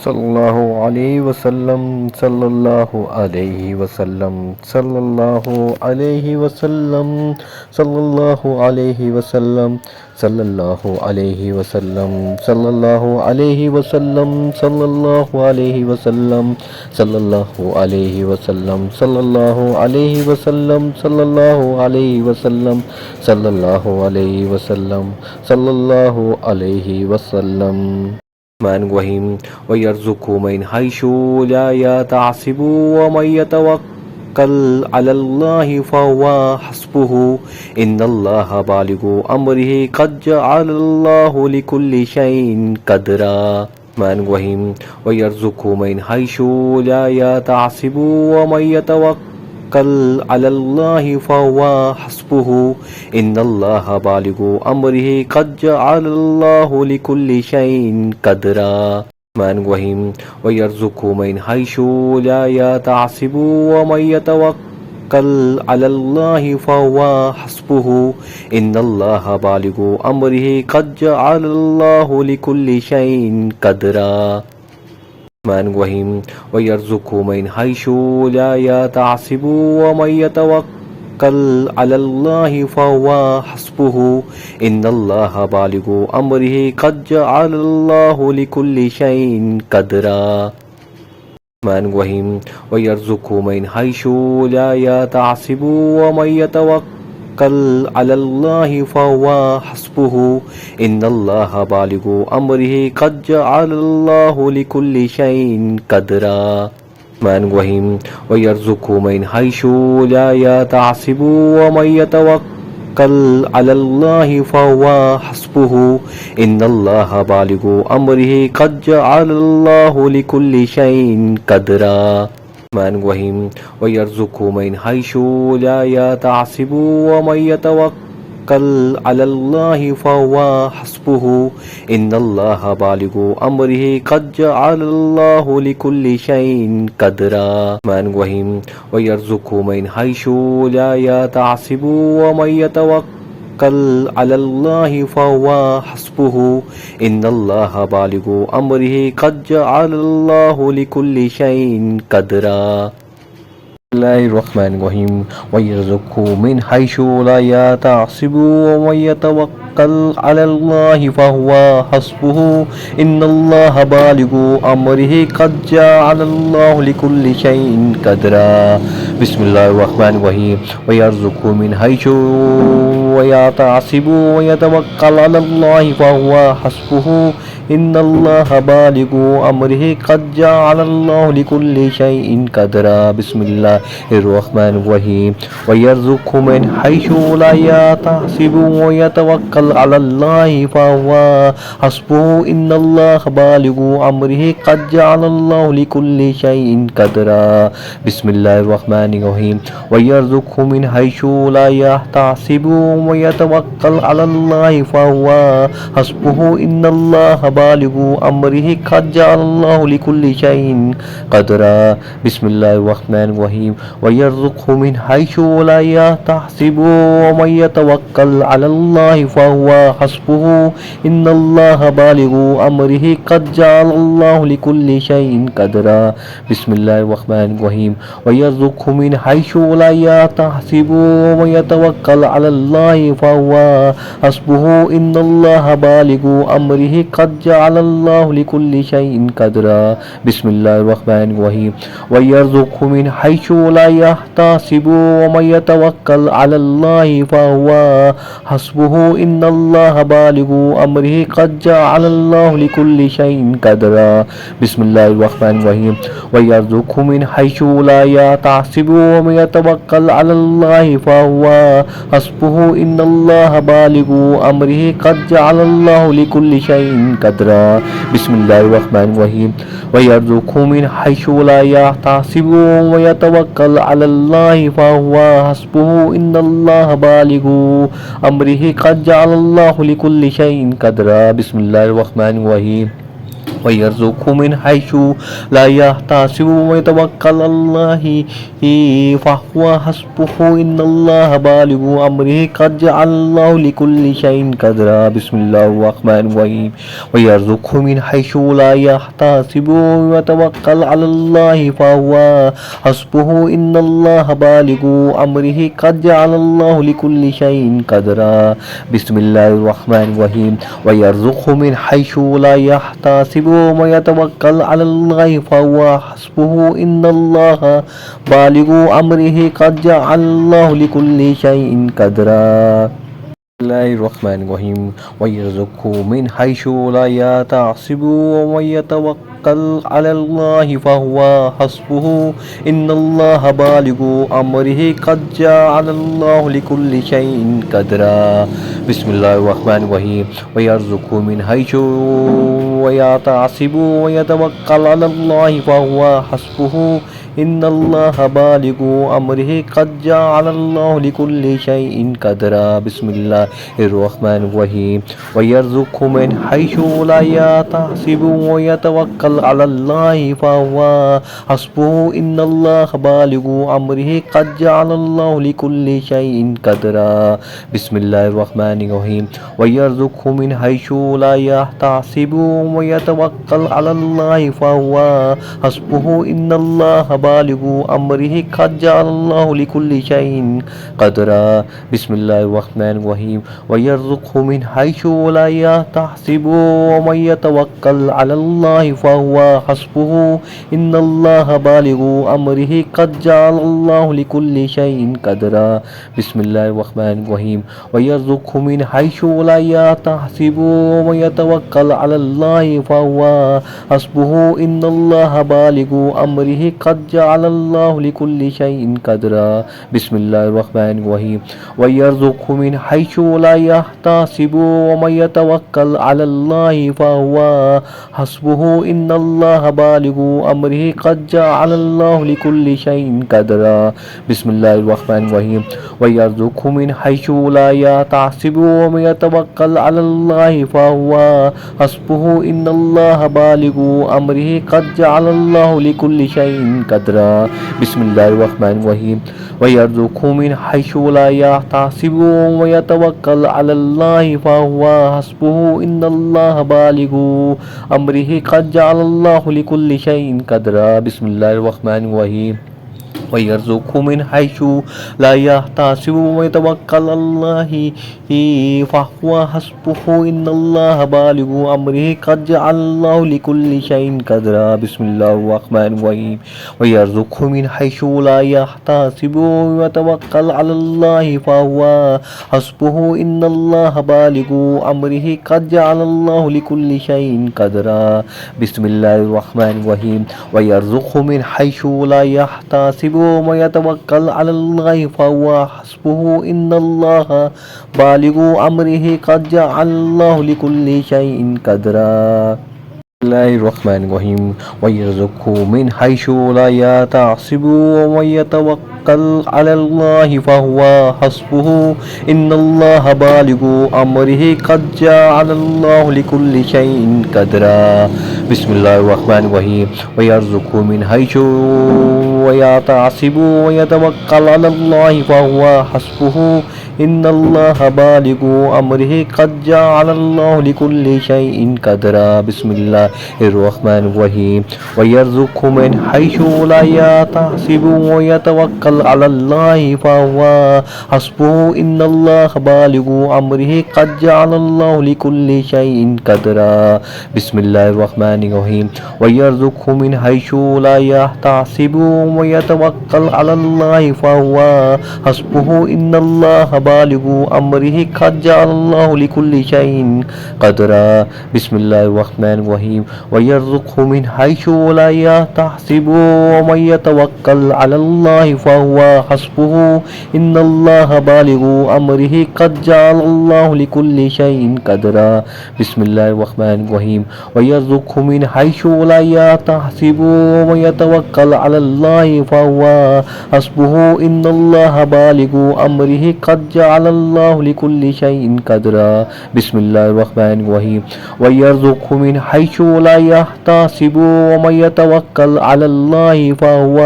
सल्लल्लाहु अलैहि वसल्लम सल्लल्लाहु अलैहि वसल्लम सल्लल्लाहु अलैहि वसल्लम सल्लल्लाहु अलैहि वसल्लम सल्लल्लाहु अलैहि वसल्लम सल्लल्लाहु अलैहि वसल्लम सल्लल्लाहु अलैहि वसल्लम सल्लल्लाहु अलैहि वसल्लम सल्लल्लाहु अलैहि वसल्लम सल्लल्लाहु अलैहि वसल्लम सल्लल्लाहु अलैहि वसल्लम सल्लल्लाहु अलैहि वसल्लम من وهم ويرزق من حيث لا يحتسب ومن يتوكل على الله فهو حسبه إن الله بالغ أمره قد جعل الله لكل شيء قدرا من وهم ويرزق من حيث لا يحتسب ومن يتوكل على الله فهو حسبه إن الله بالغ أمره قد جعل الله لكل شيء قدرا من وهم ويرزق من حيث لا يحتسب ومن يتوكل على الله فهو حسبه إن الله بالغ أمره قد جعل الله لكل شيء قدرا من وهم ويرزق من حيث لا يحتسب ومن يتوكل على الله فهو حسبه إن الله بالغ أمره قد جعل الله لكل شيء قدرا من وهم ويرزق من حيث لا يحتسب ومن يتوكل على الله فهو حسبه إن الله بالغ أمره قد جعل الله لكل شيء قدرا من وهم ويرزق من حيث لا يحتسب ومن يتوكل على الله فهو حسبه إن الله بالغ أمره قد جعل الله لكل شيء قدرا من وهم ويرزق من حيث لا يحتسب ومن يتوكل على الله فهو حسبه إن الله بالغ أمره قد جعل الله لكل شيء قدرا من وهم ويرزق من حيث لا يحتسب ومن يتوكل على الله فهو حسبه إن الله بالغ أمره قد جعل الله لكل شيء قدرا بسم الله الرحمن الرحيم ويرزق من حيث لا يحتسب ومن يتوكل على الله فهو حسبه إن الله بالغ أمره قد جعل الله لكل شيء قدرا بسم الله الرحمن الرحيم ويرزق من حيث ويحتسب ويتوكل على الله فهو حسبه إن الله بالغ أمره قد جعل الله لكل شيء قدرا بسم الله الرحمن الرحيم ويرزق من حيث لا يحتسب ويتوكل على الله فهو حسبه إن الله بالغ أمره قد جعل الله لكل شيء قدرا بسم الله الرحمن الرحيم ويرزق من حيث لا يحتسب ويتوكل على الله فهو حسبه إن الله بالغ أمره قد جعل الله لكل شيء قدرا بسم الله الرحمن الرحيم ويرزقه من حيث لا يحتسب ومن يتوكل على الله فهو حسبه إن الله بالغ أمره قد جعل الله لكل شيء قدرا بسم الله الرحمن الرحيم ويرزقه من حيث لا يحتسب ومن يتوكل على الله فهو حسبه إن الله بالغ أمره قد جعل الله لكل شيء قدرا بسم الله الرحمن الرحيم ويرزقه من حيث لا يحتسب ومن يتوكل على الله فهو حسبه إن الله بالغ أمره قد جعل الله لكل شيء قدرا بسم الله الرحمن الرحيم ويرزقه من حيث لا يحتسب ومن يتوكل على الله فهو حسبه إن الله بالغ أمره قد جعل الله لكل شيء قدرا بسم الله الرحمن الرحيم ويرزقه من حيث لا يحتسب ويتوكل على الله فهو حسبه إن الله بالغ أمره قد جعل الله لكل شيء قدرا بسم الله الرحمن الرحيم ويرزقه من حيث لا يحتسب ويتوكل على الله فهو حسبه إن الله بالغ أمره قد جعل الله لكل شيء قدرا بسم الله الرحمن الرحيم ويرزقه من حيث لا يحتسب ويتوكل على الله فهو حسبه إن الله بالغ أمره قد جعل الله لكل شيء قدرا بسم الله الرحمن الرحيم ويرزقه من حيث لا يحتسب ويتوكل على الله فهو حسبه إن الله بالغ أمره قد جعل الله لكل شيء قدرا بسم الله الرحمن الرحيم ويرزقه من حيث لا يحتسب ويتوكل على الله فهو حسبه إن الله بالغ أمره قد جعل الله لكل شيء قدرا بسم الله الرحمن الرحيم ويرزقه من حيث ويحتسب ويتوكل على الله فهو حسبه إن الله بالغ أمره قد جعل الله لكل شيء قدرا بسم الله الرحمن الرحيم ويرزقه من حيث لا يحتسب ويتوكل على الله فهو حسبه إن الله بالغ أمره قد جعل الله لكل شيء قدرا بسم الله الرحمن الرحيم ويرزقه من حيث لا يحتسب ويتوكل على الله فهو حسبه إن الله بالغ أمره قد جعل الله لكل شيء قدرا بسم الله الرحمن الرحيم ويرزقه من حيث لا يحتسب ومن يتوكل على الله فهو حسبه إن الله بالغ أمره قد جعل الله لكل شيء قدرا بسم الله الرحمن الرحيم ويرزقه من حيث لا يحتسب ومن يتوكل على الله فهو حسبه إن الله بالغ أمره قد جعل الله لكل شيء قدرا بسم الله الرحمن الرحيم ويرزقه من حيث لا يحتسب ومن يتوكل على الله فهو حسبه إن الله بالغ أمره قد جعل الله لكل شيء قدرا بسم الله الرحمن الرحيم ويرزقه من حيث لا يحتسب ومن يتوكل على الله فهو حسبه إن الله بالغ أمره قد جعل الله لكل شيء قدرا بسم الله الرحمن الرحيم ويرزقه من حيث لا يحتسب ويتوكل على الله فهو حسبه إن الله بالغ أمره قد جعل الله لكل شيء قدرا بسم الله الرحمن الرحيم ويرزقه من حيث لا يحتسب ويتوكل على الله فهو حسبه إن الله بالغ أمره قد جعل الله لكل شيء قدرا بسم الله الرحمن الرحيم ويرزقه من حيث لا يحتسب ويتوكل على الله فهو حسبه إن الله بالغ أمره قد جعل الله لكل شيء قدرا بسم الله الرحمن الرحيم ويرزقه من حيث لا يحتسب ويتوكل على الله فهو حسبه إن الله بالغ أمره قد جعل الله لكل شيء قدرا بسم الله الرحمن الرحيم ويرزقه من حيث لا يحتسب ومن يتوكل على الله فهو حسبه إن الله بالغ أمره قد جعل الله لكل شيء قدرا بسم الله الرحمن الرحيم ويرزقه من حيث ويحتسب ويتوكل على الله فهو حسبه إن الله بالغ أمره قد جعل الله لكل شيء قدرا بسم الله الرحمن الرحيم ويرزقه من حيث لا يحتسب ويتوكل على الله فهو حسبه إن الله بالغ أمره قد جعل الله لكل شيء قدرا بسم الله الرحمن الرحيم ويرزقه من حيث لا يحتسب ويتوكل على الله فهو حسبه إن الله بالغ أمره قد جعل الله لكل شيء قدرا بسم الله الرحمن الرحيم ويرزقه من حيث لا يحتسب ومن يتوكل على الله فهو فهو حسبه إن الله بالغ أمره قد جعل الله لكل شيء قدرا بسم الله الرحمن الرحيم ويرزقه من حيث لا يحتسب ومن يتوكل على الله فهو حسبه إن الله بالغ أمره قد جعل الله لكل شيء قدرا بسم الله الرحمن الرحيم ويرزقه من حيث لا يحتسب ومن يتوكل على الله فهو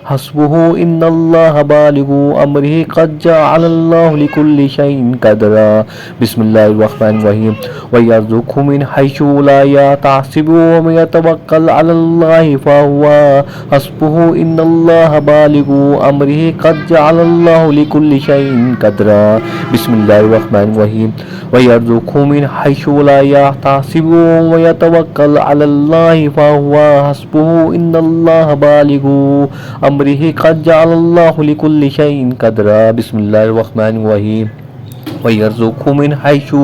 حسبه إن الله بالغ أمره قد جعل الله لكل شيء قدرا بسم الله الرحمن الرحيم ويرزقه من حيث لا يحتسب ومن يتوكل على الله فهو حسبه إن الله بالغ أمره قد جعل الله لكل شيء قدرا بسم الله الرحمن الرحيم ويرزقه من حيث لا يحتسب ومن يتوكل على الله فهو حسبه إن الله بالغ أمره قد جعل الله لكل شيء قدرا بسم الله الرحمن الرحيم ويرزقه من حيث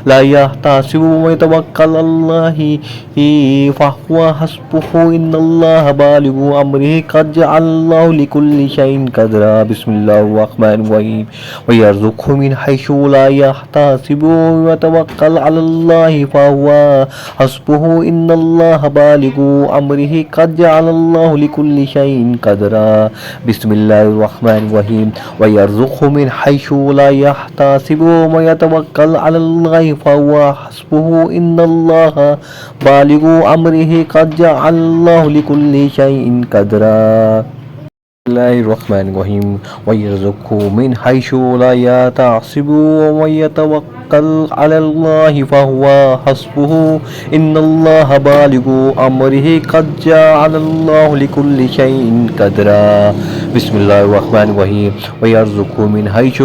لا يحتسب ويتوكل على الله فهو حسبه إن الله بالغ أمره قد جعل الله لكل شيء قدرا بسم الله الرحمن الرحيم ويرزقه من حيث لا يحتسب ويتوكل على الله فهو حسبه إن الله بالغ أمره قد جعل الله لكل شيء قدرا بسم الله الرحمن الرحيم ويرزقه من حيث لا يحتسب ومن يتوكل على الله فهو حسبه إن الله بالغ أمره قد جعل الله لكل شيء قدرا بسم الله الرحمن الرحيم ويرزقه من حيث لا يحتسب ومن يتوكل على الله فهو حسبه إن الله بالغ أمره قد جعل الله لكل شيء قدرا بسم الله الرحمن الرحيم ويرزقه من حيث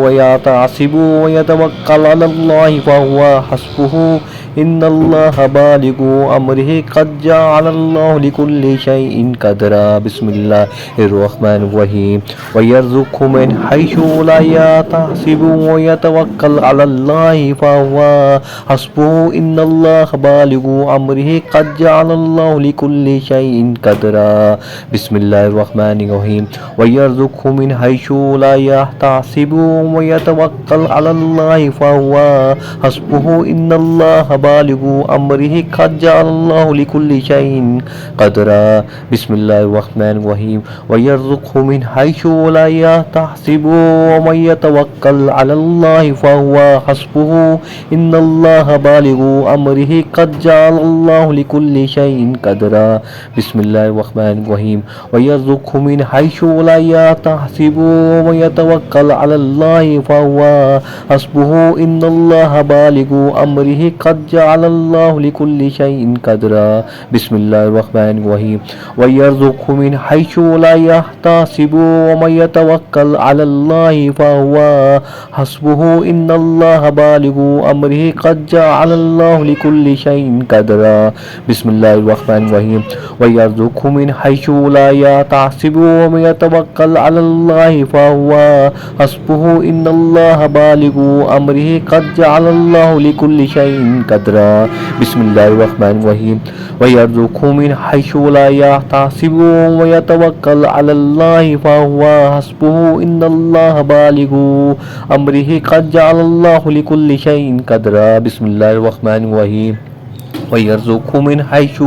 ويحتسب ويتوكل على الله فهو حسبه إن الله بالغ أمره قد جعل الله لكل شيء قدرا بسم الله الرحمن الرحيم ويرزقه من حيث لا يحتسب ويتوكل على الله فهو حسبه إن الله بالغ أمره قد جعل الله لكل شيء قدرا بسم الله الرحمن الرحيم ويرزقه من حيث لا يحتسب ويتوكل على الله فهو حسبه إن الله بالغ أمره قد جعل الله لكل شيء قدرا بسم الله الرحمن الرحيم ويرزقه من حيث لا يحتسب ومن يتوكل على الله فهو حسبه إن الله بالغ أمره قد جعل الله لكل شيء قدرا بسم الله الرحمن الرحيم ويرزقه من حيث لا يحتسب ومن يتوكل على الله فهو حسبه إن الله بالغ أمره قد جعل الله لكل شيء قدرا بسم الله الرحمن الرحيم ويرزقه من حيث لا يحتسب ومن يتوكل على الله فهو حسبه إن الله بالغ أمره قد جعل الله لكل شيء قدرا بسم الله الرحمن الرحيم ويرزقه من حيث لا يحتسب ومن يتوكل على الله فهو حسبه إن الله بالغ أمره قد جعل الله لكل شيء قدرا بسم الله الرحمن الرحيم ويرزقه من حيث لا يحتسب ومن يتوكل على الله فهو حسبه إن الله بالغ أمره قد جعل الله لكل شيء قدرا بسم الله الرحمن الرحيم ويرزقه من حيث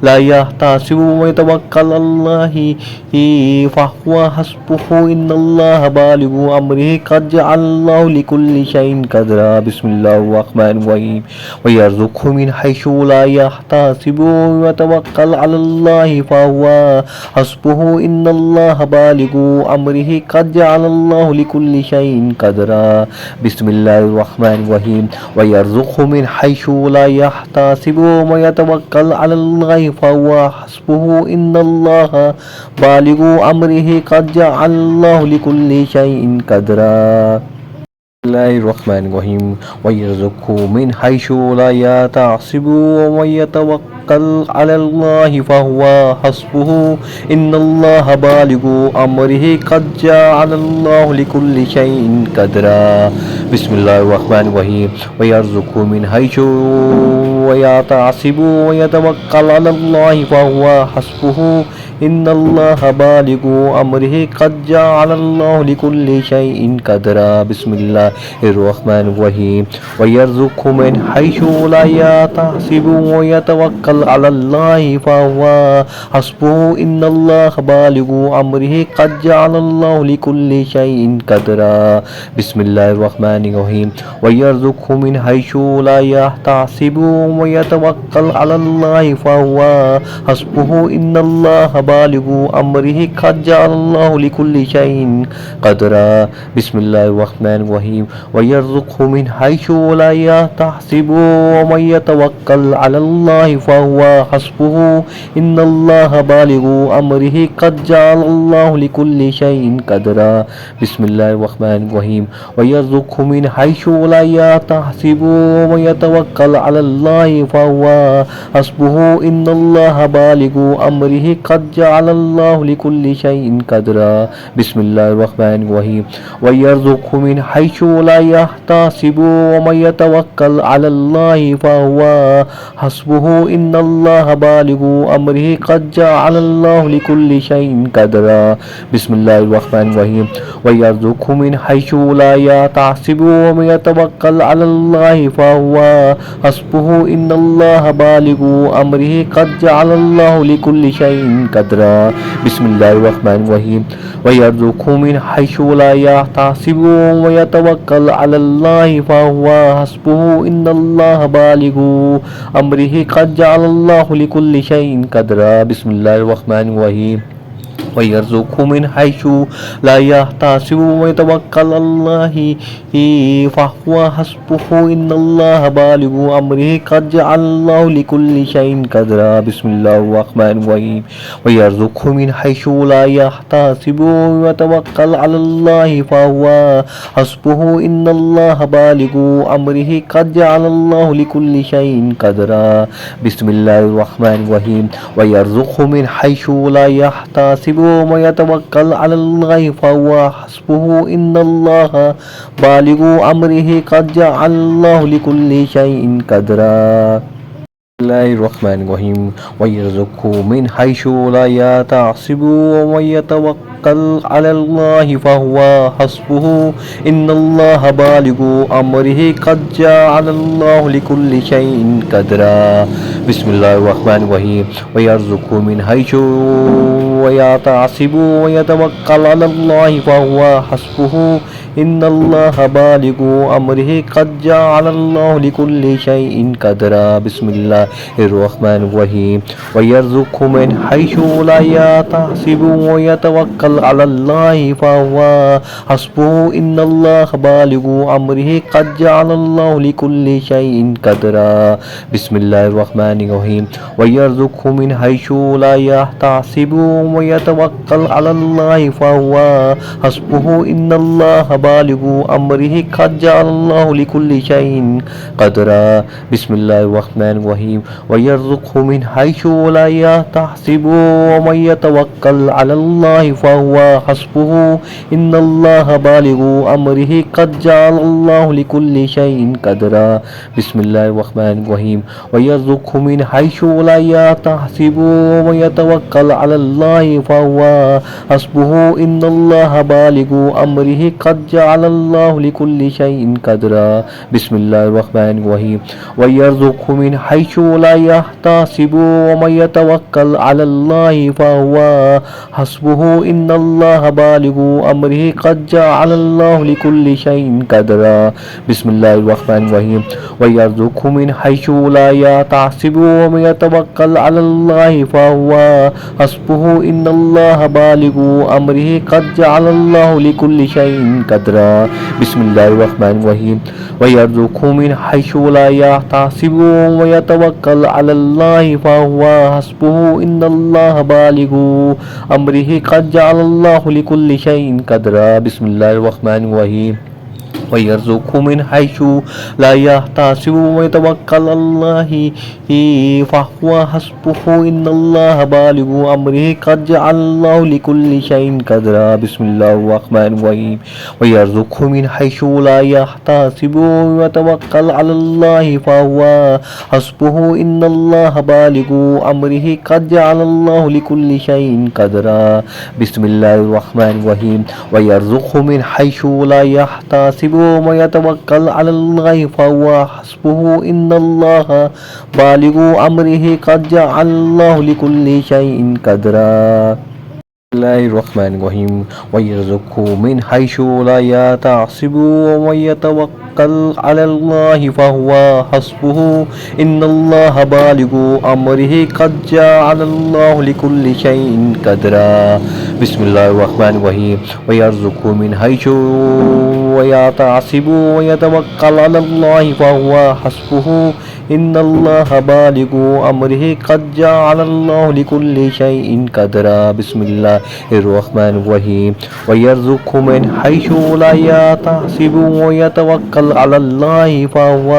لا يحتسب ويتوكل على الله فهو حسبه إن الله بالغ أمره قد جعل الله لكل شيء قدرا بسم الله الرحمن الرحيم ويرزقه من حيث لا يحتسب ويتوكل على الله فهو حسبه إن الله بالغ أمره قد جعل الله لكل شيء قدرا بسم الله الرحمن الرحيم ويرزقه من حيث لا يحتسب ومن يتوكل على الله فهو حسبه إن الله بالغ أمره قد جعل الله لكل شيء قدرا بسم الله الرحمن الرحيم ويرزقه من حيث لا يحتسب ومن يتوكل على الله فهو حسبه إن الله بالغ أمره قد جعل الله لكل شيء قدرا بسم الله الرحمن الرحيم ويرزقه من حيث ويحتسب ويتوكل على الله فهو حسبه إن الله بالغ أمره قد جعل الله لكل شيء قدرا بسم الله الرحمن الرحيم ويرزقه من حيث لا يحتسب ويتوكل على الله فهو حسبه إن الله بالغ أمره قد جعل الله لكل شيء قدرا بسم الله الرحمن الرحيم ويرزقه من حيث لا يحتسب ويتوكل على الله فهو حسبه إن الله بالغ أمره قد جعل الله لكل شيء قدرا بسم الله الرحمن الرحيم ويرزقه من حيث لا يحتسب ومن يتوكل على الله فهو حسبه إن الله بالغ أمره قد جعل الله لكل شيء قدرا بسم الله الرحمن الرحيم ويرزقه من حيث لا يحتسب ومن يتوكل على الله فهو حسبه إن الله بالغ أمره قد جعل الله لكل شيء قدرا بسم الله الرحمن الرحيم ويرزقه من حيث لا يحتسب ومن يتوكل على الله فهو حسبه إن الله بالغ أمره قد جعل الله لكل شيء قدرا بسم الله الرحمن الرحيم ويرزقه من حيث لا يحتسب ومن يتوكل على الله فهو حسبه إن الله بالغ أمره قد جعل الله لكل شيء قدرا بسم الله الرحمن الرحيم ويرزقه من حيث لا يحتسب ومن يتوكل على الله فهو حسبه إن الله بالغ أمره قد جعل الله لكل شيء قدرا بسم الله الرحمن الرحيم ويرزقه من حيث لا يحتسب ويتوكل على الله فهو حسبه إن الله بالغ أمره قد جعل الله لكل شيء قدرا بسم الله الرحمن الرحيم ويرزقه من حيث لا يحتسب ويتوكل على الله فهو حسبه إن الله بالغ أمره قد جعل الله لكل شيء قدرا بسم الله الرحمن الرحيم ويرزقه من حيث لا يحتسب ومن يتوكل على الله فهو حسبه إن الله بالغ أمره قد جعل الله لكل شيء قدرا بسم الله الرحمن الرحيم ويرزقه من حيث لا يحتسب ومن يتوكل على الله فهو حسبه إن الله بالغ أمره قد جعل الله لكل شيء قدرا بسم الله الرحمن الرحيم ويرزقه من حيث ويحتسب ويتوكل على الله فهو حسبه إن الله بالغ أمره قد جعل الله لكل شيء قدرا بسم الله الرحمن الرحيم ويرزقه من حيث لا يحتسب ويتوكل على الله فهو حسبه إن الله بالغ أمره قد جعل الله لكل شيء قدرا بسم الله الرحمن الرحيم ويرزقه من حيث لا يحتسب ويتوكل على الله فهو حسبه إن الله بالغ أمره قد جعل الله لكل شيء قدرا بسم الله الرحمن الرحيم ويرزقه من حيث لا يحتسب ومن يتوكل على الله فهو حسبه إن الله بالغ أمره قد جعل الله لكل شيء قدرا بسم الله الرحمن الرحيم ويرزقه من حيث لا يحتسب ومن يتوكل على الله فهو حسبه إن الله بالغ أمره قد جعل الله لكل شيء قدرا بسم الله الرحمن الرحيم ويرزقه من حيث لا يحتسب ومن يتوكل على الله فهو حسبه إن الله بالغ أمره قد جعل الله لكل شيء قدرا بسم الله الرحمن الرحيم ويرزقه من حيث لا يحتسب ومن يتوكل على الله فهو حسبه إن الله بالغ أمره قد جعل الله لكل شيء قدرا بسم الله الرحمن الرحيم ويرزقه من حيث لا يحتسب ويتوكل على الله فهو حسبه إن الله بالغ أمره قد جعل الله لكل شيء قدرا بسم الله الرحمن الرحيم ويرزقه من حيث لا يحتسب ويتوكل على الله فهو حسبه إن الله بالغ أمره قد جعل الله لكل شيء قدرا بسم الله الرحمن الرحيم ويرزقه من حيث لا يحتسب ويتوكل على الله فهو حسبه إن الله بالغ أمره قد جعل الله لكل شيء قدرا بسم الله الرحمن الرحيم ويرزقه من حيث لا يحتسب ويتوكل على الله فهو حسبه إن الله بالغ أمره قد جعل الله لكل شيء قدرا بسم الله الرحمن الرحيم ويرزقه من حيث لا يحتسب ويتوكل على الله فهو حسبه إن الله بالغ أمره قد جعل الله لكل شيء قدرا بسم الله الرحمن الرحيم ويرزقه من حيث ويحتسب ويتوكل على الله فهو حسبه إن الله بالغ أمره قد جعل الله لكل شيء قدرا بسم الله الرحمن الرحيم ويرزقه من حيث لا يحتسب ويتوكل على الله فهو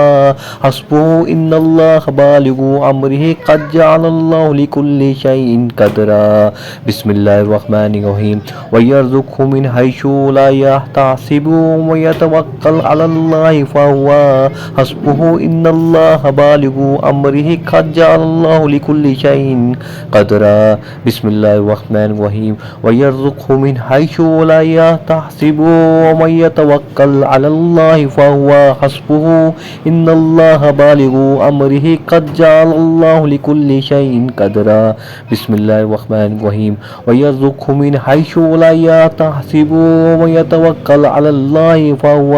حسبه إن الله بالغ أمره قد جعل الله لكل شيء قدرا بسم الله الرحمن الرحيم ويرزقه من حيث لا يحتسب ويتوكل على الله فهو حسبه إن الله بالغ أمره قد جعل الله لكل شيء قدرا بسم الله الرحمن الرحيم ويرزقه من حيث لا يحتسب ومن يتوكل على الله فهو حسبه إن الله بالغ أمره قد جعل الله لكل شيء قدرا بسم الله الرحمن الرحيم ويرزقه من حيث لا يحتسب ومن يتوكل على الله فهو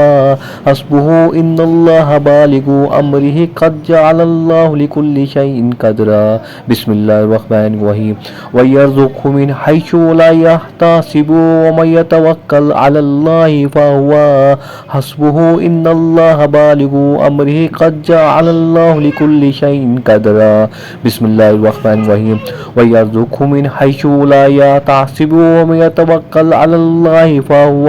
حسبه إن الله بالغ أمره قد جعل الله لكل شيء قدرا بسم الله الرحمن الرحيم ويرزقه من حيث لا يحتسب ومن يتوكل على الله فهو حسبه إن الله بالغ أمره قد جعل الله لكل شيء قدرا بسم الله الرحمن الرحيم ويرزقه من حيث لا يحتسب ومن يتوكل على الله فهو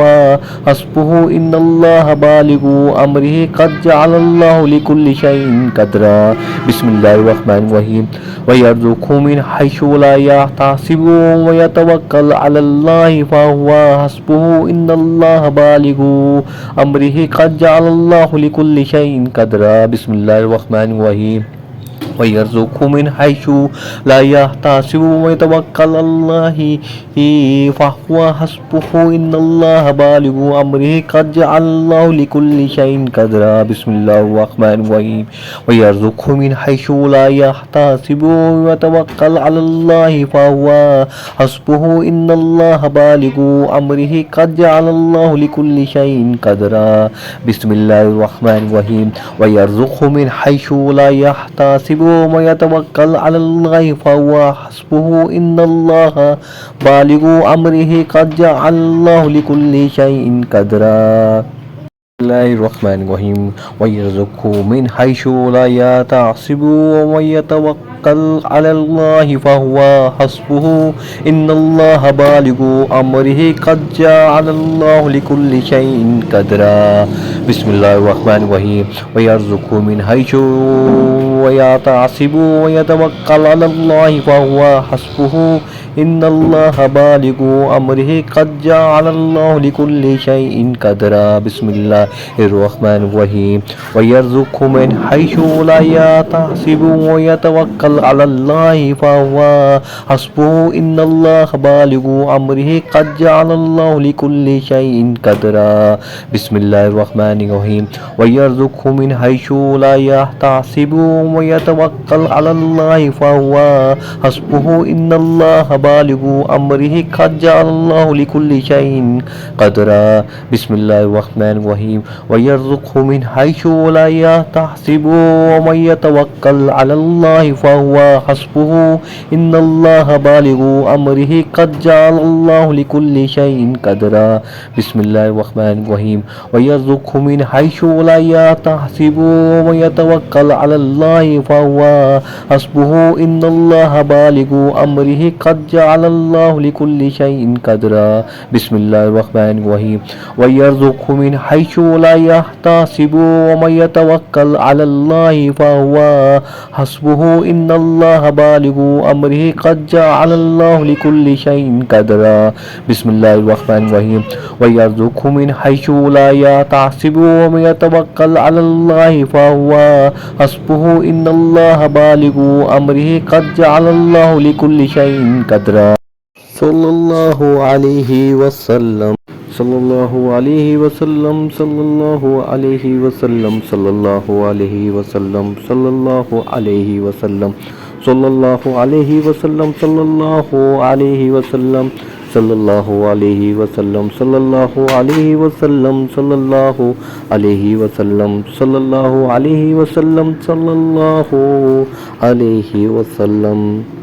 حسبه إن الله بالغ أمره قد جعل الله لكل شيء قدرا بسم الله الرحمن الرحيم ويرزقه من حيث لا يحتسب ويتوكل على الله فهو حسبه إن الله بالغ أمره قد جعل الله لكل شيء قدرا بسم الله الرحمن الرحيم ويرزقه من حيث لا يحتسب ويتوكل على الله فهو حسبه إن الله بالغ أمره قد جعل الله لكل شيء قدرا بسم الله الرحمن الرحيم ويرزقه من حيث لا يحتسب ويتوكل على الله فهو حسبه إن الله بالغ أمره قد جعل الله لكل شيء قدرا بسم الله الرحمن الرحيم ويرزقه من حيث لا يحتسب ويتوكل على الله فهو حسبه إن الله بالغ أمره قد جعل الله لكل شيء قدرا بسم الله الرحمن الرحيم ويرزقه من حيث لا يحتسب ويتوكل على الله فهو حسبه إن الله بالغ أمره قد جعل الله لكل شيء قدرا بسم الله الرحمن الرحيم ويرزقه من حيث ويحتسب ويتوكل على الله فهو حسبه إن الله بالغ أمره قد جعل الله لكل شيء قدرا بسم الله الرحمن الرحيم ويرزقه من حيث لا يحتسب ويتوكل على الله فهو حسبه إن الله بالغ أمره قد جعل الله لكل شيء قدرا بسم الله الرحمن الرحيم ويرزقه من حيث لا يحتسب ويتوكل على الله فهو حسبه إن الله بالغ أمره قد جعل الله لكل شيء قدرا بسم الله الرحمن الرحيم ويرزقه من حيث لا يحتسب ومن يتوكل على الله فهو فهو حسبه إن الله بالغ أمره قد جعل الله لكل شيء قدرا بسم الله الرحمن الرحيم ويرزقه من حيث لا يحتسب ومن يتوكل على الله فهو حسبه إن الله بالغ أمره قد جعل الله لكل شيء قدرا بسم الله الرحمن الرحيم ويرزقه من حيث لا يحتسب ومن يتوكل على الله فهو حسبه إن الله بالغ أمره قد جعل الله لكل شيء قدرا بسم الله الرحمن الرحيم ويرزقه من حيث لا يحتسب ومن يتوكل على الله فهو حسبه إن الله بالغ أمره قد جعل الله لكل شيء قدرا صلى الله عليه وسلم صلى الله عليه وسلم صلى الله عليه وسلم صلى الله عليه وسلم صلى الله عليه وسلم صلى الله عليه وسلم صلى الله عليه وسلم صلى الله عليه وسلم صلى الله عليه وسلم صلى الله عليه وسلم صلى الله عليه وسلم صلى الله عليه وسلم